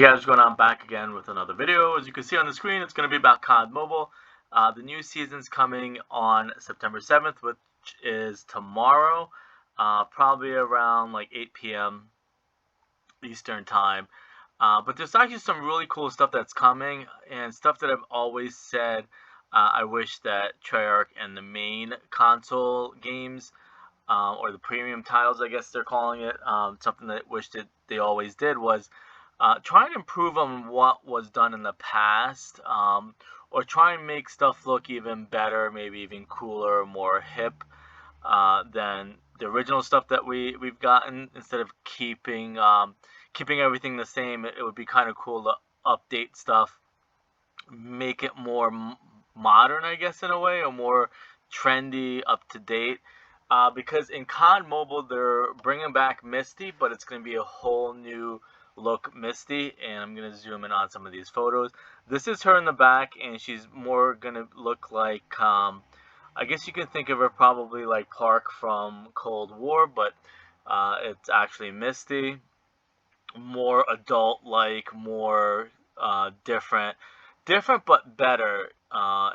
Hey guys, what's going on? Back again with another video. As you can see on the screen, it's going to be about CoD Mobile. The new season's coming on September 7th, which is tomorrow, probably around like 8 p.m. Eastern time. But there's actually some really cool stuff that's coming, and stuff that I've always said I wish that Treyarch and the main console games, or the premium titles, I guess they're calling it, something that I wish that they always did was try and improve on what was done in the past, or try and make stuff look even better, maybe even cooler, more hip than the original stuff that we've gotten. Instead of keeping everything the same, it would be kind of cool to update stuff, make it more modern, I guess, in a way, or more trendy, up to date. Because in COD Mobile, they're bringing back Misty, but it's going to be a whole new look Misty, and I'm going to zoom in on some of these photos. This is her in the back, and she's more going to look like, I guess you can think of her probably like Clark from Cold War, but it's actually Misty. More adult-like, more different but better,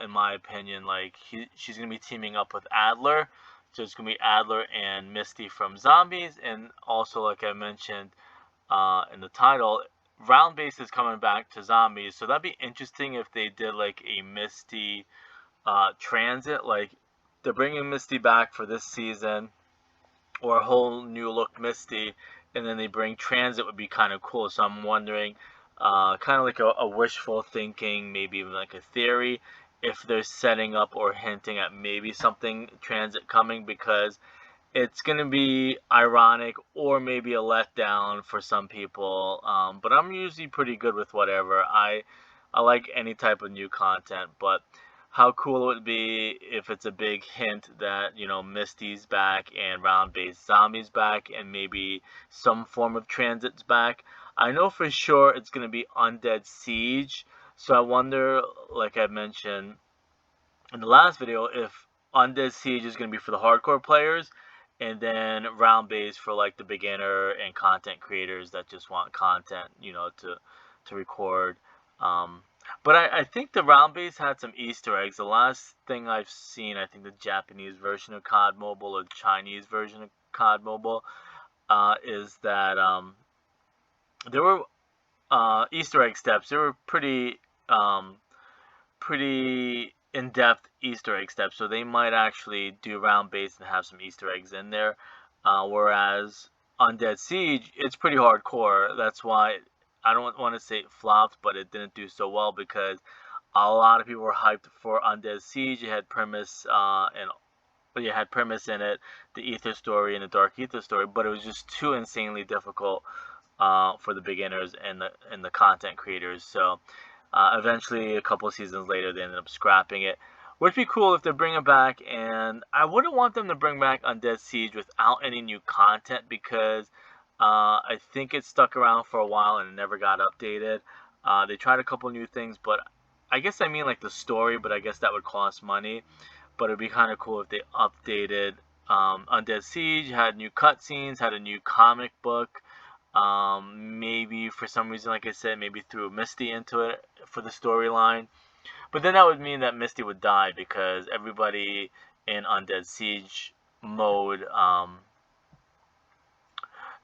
in my opinion. Like she's gonna be teaming up with Adler, so it's gonna be Adler and Misty from Zombies, and also like I mentioned in the title, Round Base is coming back to Zombies, so that'd be interesting if they did like a Misty Transit, like they're bringing Misty back for this season, or a whole new look Misty, and then they bring Transit would be kind of cool. So I'm wondering, kind of like a wishful thinking, maybe even like a theory, if they're setting up or hinting at maybe something Transit coming, because it's going to be ironic or maybe a letdown for some people. But I'm usually pretty good with whatever. I like any type of new content, but how cool it would be if it's a big hint that, Misty's back and Round Base Zombies back, and maybe some form of Transit's back. I know for sure it's going to be Undead Siege, so I wonder, like I mentioned in the last video, if Undead Siege is going to be for the hardcore players, and then Round Base for like the beginner and content creators that just want content, to record. Um, but I think the Round Base had some Easter eggs. The last thing I've seen, I think the Japanese version of COD Mobile or the Chinese version of COD Mobile, is that there were Easter egg steps. They were pretty in-depth Easter egg steps, so they might actually do Round Base and have some Easter eggs in there. Whereas Undead Siege, it's pretty hardcore. That's why I don't want to say it flopped, but it didn't do so well, because a lot of people were hyped for Undead Siege. You had premise, you had premise in it, the Ether story and the Dark Ether story, but it was just too insanely difficult for the beginners and the content creators. So eventually, a couple of seasons later, they ended up scrapping it. Would be cool if they bring it back, and I wouldn't want them to bring back Undead Siege without any new content, because I think it stuck around for a while and it never got updated. They tried a couple new things, but I guess I mean like the story, but I guess that would cost money. But it'd be kind of cool if they updated Undead Siege, had new cutscenes, had a new comic book. Maybe for some reason, like I said, maybe threw Misty into it for the storyline. But then that would mean that Misty would die, because everybody in Undead Siege mode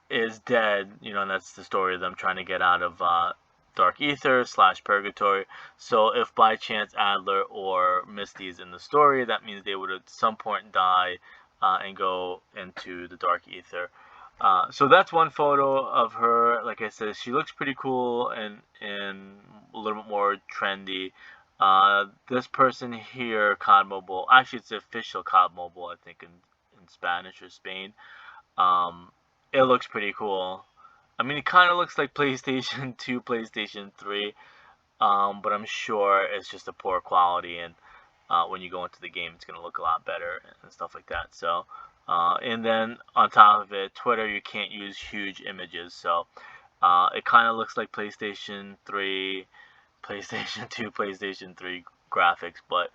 is dead. And that's the story of them trying to get out of Dark Ether / Purgatory. So if by chance Adler or Misty is in the story, that means they would at some point die and go into the Dark Ether. So that's one photo of her. Like I said, she looks pretty cool and a little bit more trendy. This person here, COD Mobile, actually it's the official COD Mobile, I think in Spanish or Spain. It looks pretty cool. I mean, it kind of looks like PlayStation 2, PlayStation 3, but I'm sure it's just a poor quality, and when you go into the game, it's going to look a lot better and stuff like that. So, and then on top of it, Twitter, you can't use huge images, so it kind of looks like PlayStation 3, PlayStation 2, PlayStation 3 graphics, but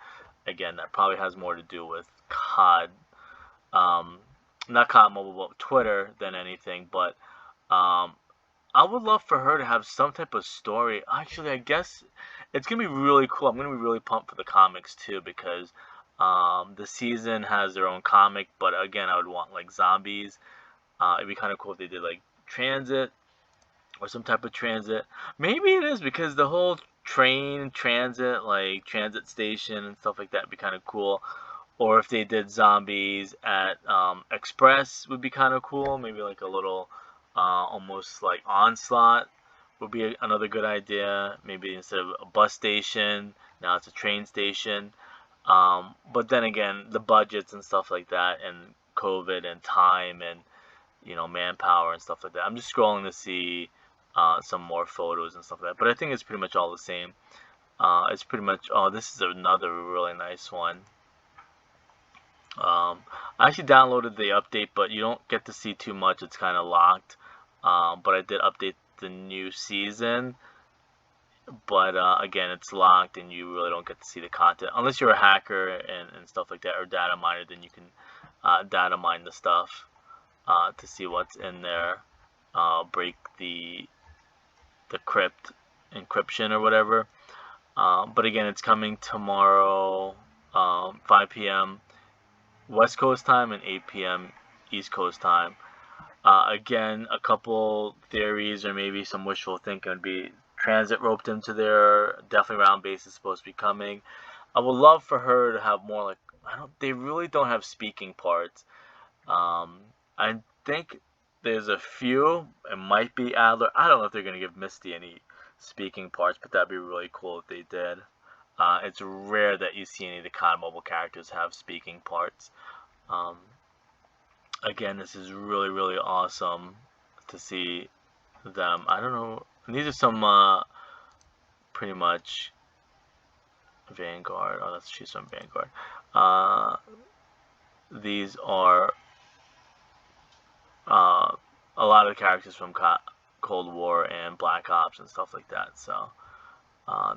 again, that probably has more to do with COD, not COD Mobile, but Twitter than anything. But I would love for her to have some type of story. Actually, I guess it's gonna be really cool. I'm gonna be really pumped for the comics too because the season has their own comic. But again, I would want like zombies. It'd be kind of cool if they did like transit or some type of transit. Maybe it is because the whole train transit, like transit station and stuff like that, would be kind of cool. Or if they did zombies at Express, would be kind of cool. Maybe like a little, almost like onslaught would be another good idea. Maybe instead of a bus station, now it's a train station. But then again, the budgets and stuff like that, and COVID and time and manpower and stuff like that. I'm just scrolling to see some more photos and stuff like that. But I think it's pretty much all the same. It's pretty much. Oh, this is another really nice one. I actually downloaded the update, but you don't get to see too much. It's kind of locked. But I did update the new season. But again, it's locked, and you really don't get to see the content unless you're a hacker and stuff like that, or data miner. Then you can data mine the stuff to see what's in there. Break the crypt encryption or whatever. But again, it's coming tomorrow, 5 p.m. West Coast time and 8 p.m. East Coast time. Again, a couple theories or maybe some wishful thinking would be transit roped into there. Definitely round base is supposed to be coming. I would love for her to have more like they really don't have speaking parts. I think there's a few. It might be Adler. I don't know if they're gonna give Misty any speaking parts, but that'd be really cool if they did. It's rare that you see any of the CoD Mobile characters have speaking parts. Um, Again, this is really, really awesome to see them. I don't know. These are some pretty much Vanguard. Oh, that's she's from Vanguard. These are a lot of the characters from Cold War and Black Ops and stuff like that. So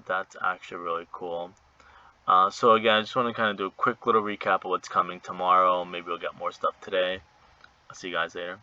that's actually really cool. So again, I just want to kind of do a quick little recap of what's coming tomorrow. Maybe we'll get more stuff today. I'll see you guys later.